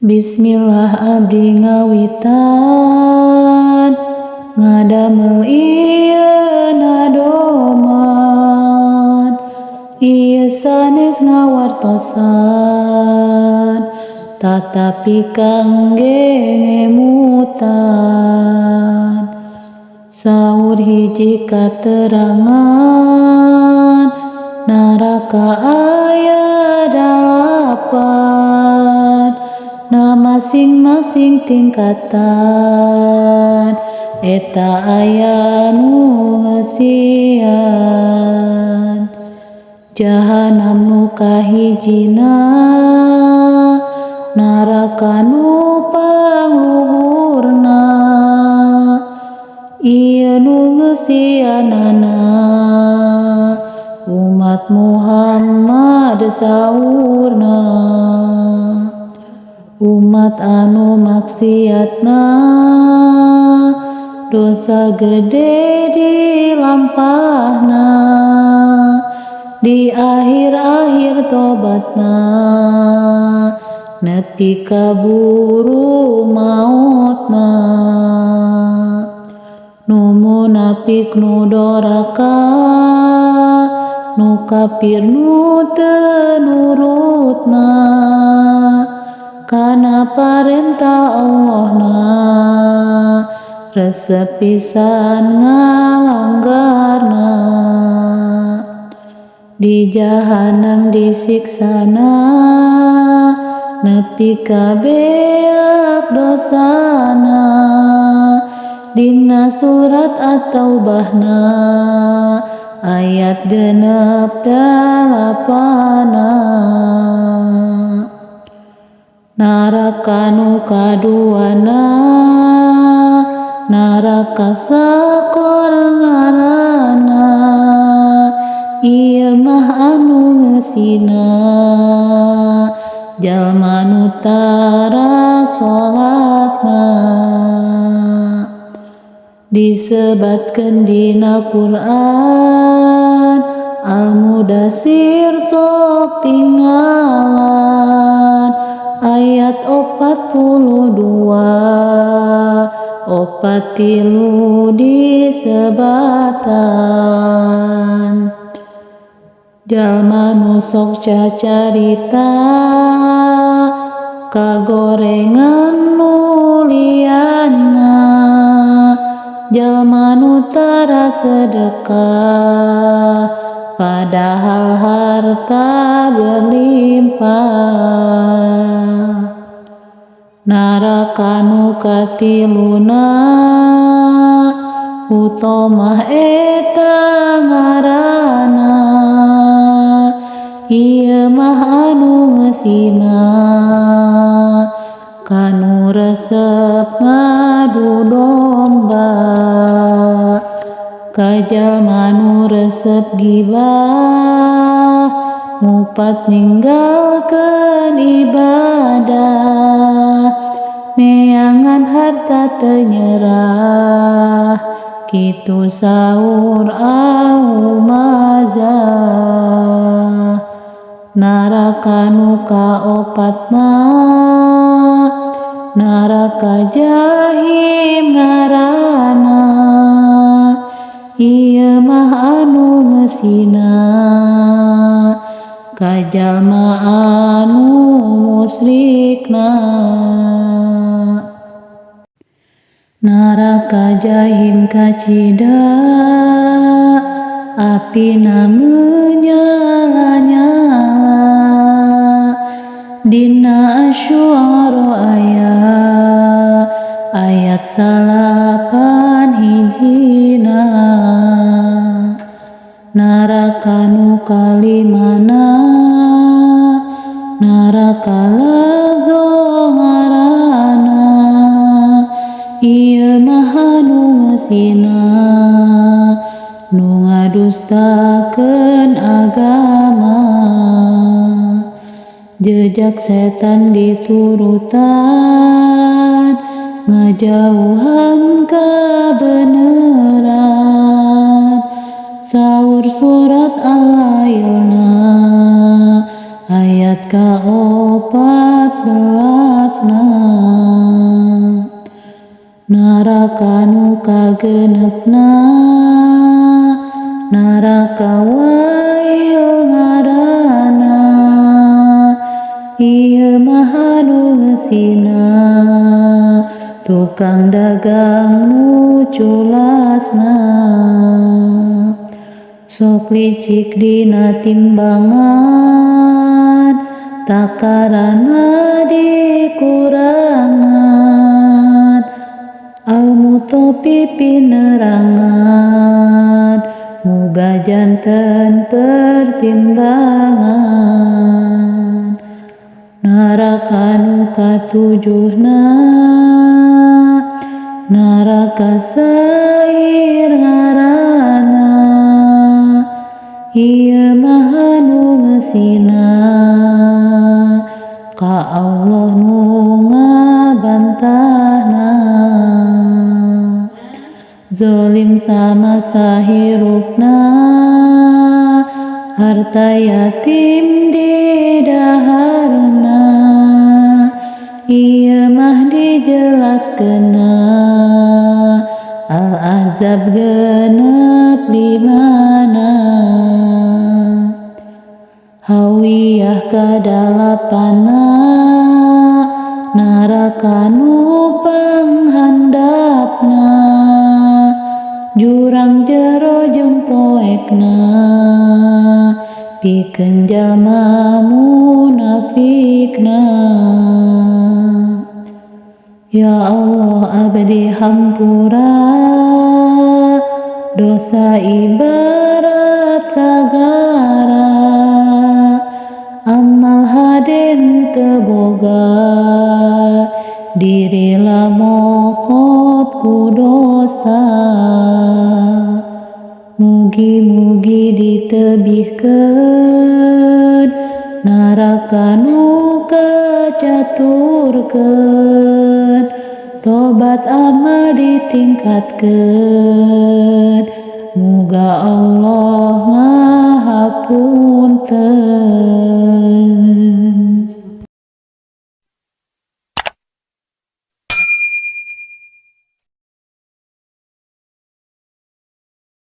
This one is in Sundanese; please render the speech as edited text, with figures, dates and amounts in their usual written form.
Bismillah abdi ngawitan ngadamel ieuna doman ieu sanes ngawartosan tatapi kangge ngemutan saur hiji katerangan naraka aya dalapan na masing-masing tingkatan eta aya nu ngeusian jahanam nu kahijina naraka nu pangluhurna ieu nu ngeusianana umat Muhammad saurna umat anu maksiatna dosa gede dilampahna di akhir-akhir tobatna nepi kaburu mautna nu munafik nu doraka nu kafir nu teu nurutna kana parentah Allahna resep pisan ngalanggarna di jahanam disiksana nepi ka beak dosana dina surat at-taubahna ayat 68 naraka nu kaduana naraka sakor ngaranna ieu mah anu ngeusina jalma nu tara salatna disebatkeun dina Quran Al-Mudatsir sok tinggalan ayat 42 disebatan jalma nu sok cacarita kagorengan muliana jalma nu tara sedekah padahal harta berlimpah naraka nu katiluna utomah eta ngaranna ieu mah anu ngeusina kanu resep ngadu domba ka jalma nu resep gibah ngupat ninggalkeun ibadah neangan harta teu nyerah kitu saur Al-Humazah naraka nu kaopatna naraka jahim ngaranna ieu mah anu ngeusina ka jalma anu musyrikna naraka jahim kacida apina menyala-nyala dina Asy-Syu'ara ayat 8 hijina naraka nu kalimana naraka lazo ngaranna ieu mah anu ngeusina nu ngadustakeun agama jejak setan diturutan ngajauhan kabeneran saur surat Al-Lailna ayat ka 14 neraka nu kagenepna neraka wail ngaranna ieu mah anu ngeusina tukang dagang nu culasna sok licik dina timbangan takarana dikurangan al-mutopi pinerangan muga janten pertimbangan neraka nu katujuhna neraka sair ngaranna ieu mah anu ngeusina ka Allah nu ngabantahna zalim sama sahirupna harta yatim didaharna ieu mah dijelaskeunna al-ahzab genep 5 hawiyah kadalapana neraka nu panghandapna jurang jero jeung poekna pikeun jalma munafikna ya Allah abdi hampura dosa ibarat sagara amal haden teu boga diri lamokot ku dosa mugi-mugi ditebihkeun neraka nu kacaturkeun tobat amal ditingkatkeun muga Allah ngahapunten.